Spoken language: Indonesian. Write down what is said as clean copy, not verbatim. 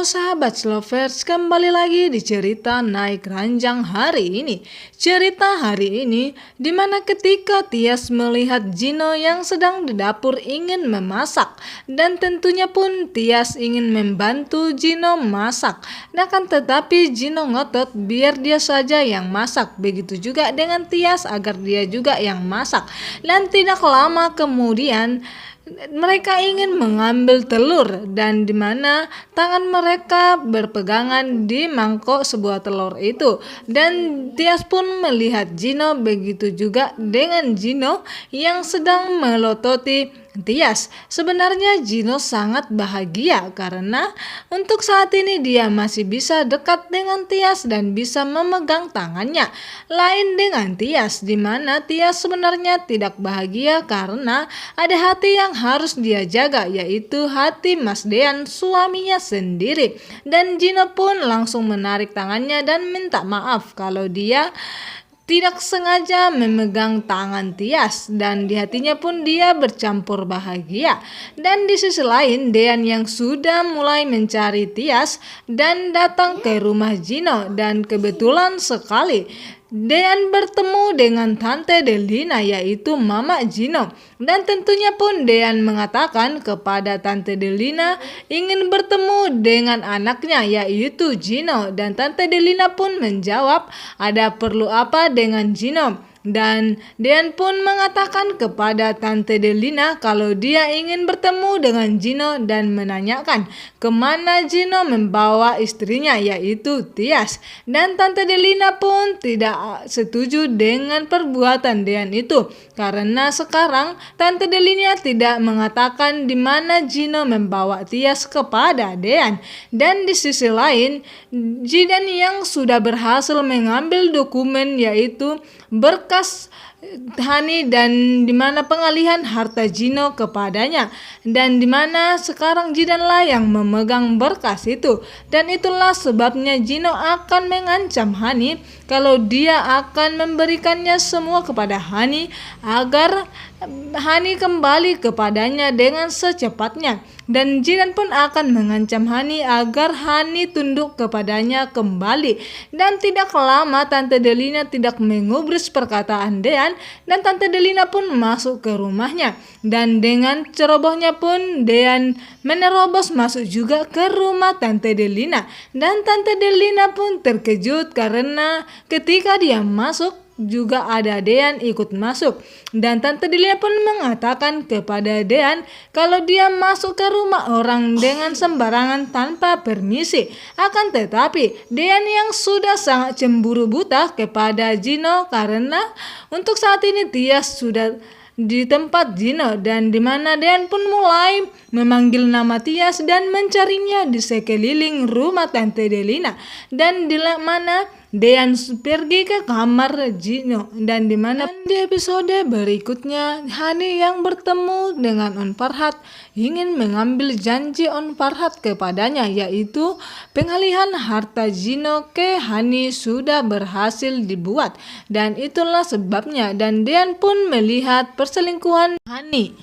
sahabat Slovers, kembali lagi di cerita naik ranjang hari ini. Cerita hari ini dimana ketika Tias melihat Gino yang sedang di dapur ingin memasak, dan tentunya pun Tias ingin membantu Gino masak. Akan tetapi Gino ngotot biar dia saja yang masak. Begitu juga dengan Tias agar dia juga yang masak. Dan tidak lama kemudian mereka ingin mengambil telur, dan dimana tangan mereka berpegangan di mangkok sebuah telur itu, dan Tias pun melihat Gino, begitu juga dengan Gino yang sedang melototi Tias. Sebenarnya Gino sangat bahagia karena untuk saat ini dia masih bisa dekat dengan Tias dan bisa memegang tangannya. Lain dengan Tias, di mana Tias sebenarnya tidak bahagia karena ada hati yang harus dia jaga, yaitu hati Mas Dean, suaminya sendiri. Dan Gino pun langsung menarik tangannya dan minta maaf kalau dia tidak sengaja memegang tangan Tias, dan di hatinya pun dia bercampur bahagia. Dan di sisi lain Dean yang sudah mulai mencari Tias dan datang ke rumah Gino, dan kebetulan sekali Dean bertemu dengan Tante Delina, yaitu Mama Gino. Dan tentunya pun Dean mengatakan kepada Tante Delina ingin bertemu dengan anaknya, yaitu Gino. Dan Tante Delina pun menjawab ada perlu apa dengan Gino. Dan Dean pun mengatakan kepada Tante Delina kalau dia ingin bertemu dengan Gino dan menanyakan kemana Gino membawa istrinya, yaitu Tias. Dan Tante Delina pun tidak setuju dengan perbuatan Dean itu, karena sekarang Tante Delina tidak mengatakan di mana Gino membawa Tias kepada Dean. Dan di sisi lain Jidan yang sudah berhasil mengambil dokumen, yaitu berkas Hani, dan dimana pengalihan harta Gino kepadanya, dan dimana sekarang Jidanlah yang memegang berkas itu. Dan itulah sebabnya Gino akan mengancam Hani kalau dia akan memberikannya semua kepada Hani agar Hani kembali kepadanya dengan secepatnya. Dan Jidan pun akan mengancam Hani agar Hani tunduk kepadanya kembali. Dan tidak lama Tante Delina tidak mengubris perkataan Dean, dan Tante Delina pun masuk ke rumahnya. Dan dengan cerobohnya pun Dean menerobos masuk juga ke rumah Tante Delina. Dan Tante Delina pun terkejut karena ketika dia masuk juga ada Dean ikut masuk. Dan Tante Delina pun mengatakan kepada Dean kalau dia masuk ke rumah orang dengan sembarangan tanpa permisi. Akan tetapi Dean yang sudah sangat cemburu buta kepada Gino karena untuk saat ini Tias sudah di tempat Gino, dan dimana Dean pun mulai memanggil nama Tias dan mencarinya di sekeliling rumah Tante Delina. Dan di mana Dean pergi ke kamar Gino, dan dimana di episode berikutnya Hani yang bertemu dengan On Farhat ingin mengambil janji On Farhat kepadanya, yaitu pengalihan harta Gino ke Hani sudah berhasil dibuat. Dan itulah sebabnya, dan Dean pun melihat perselingkuhan Hani.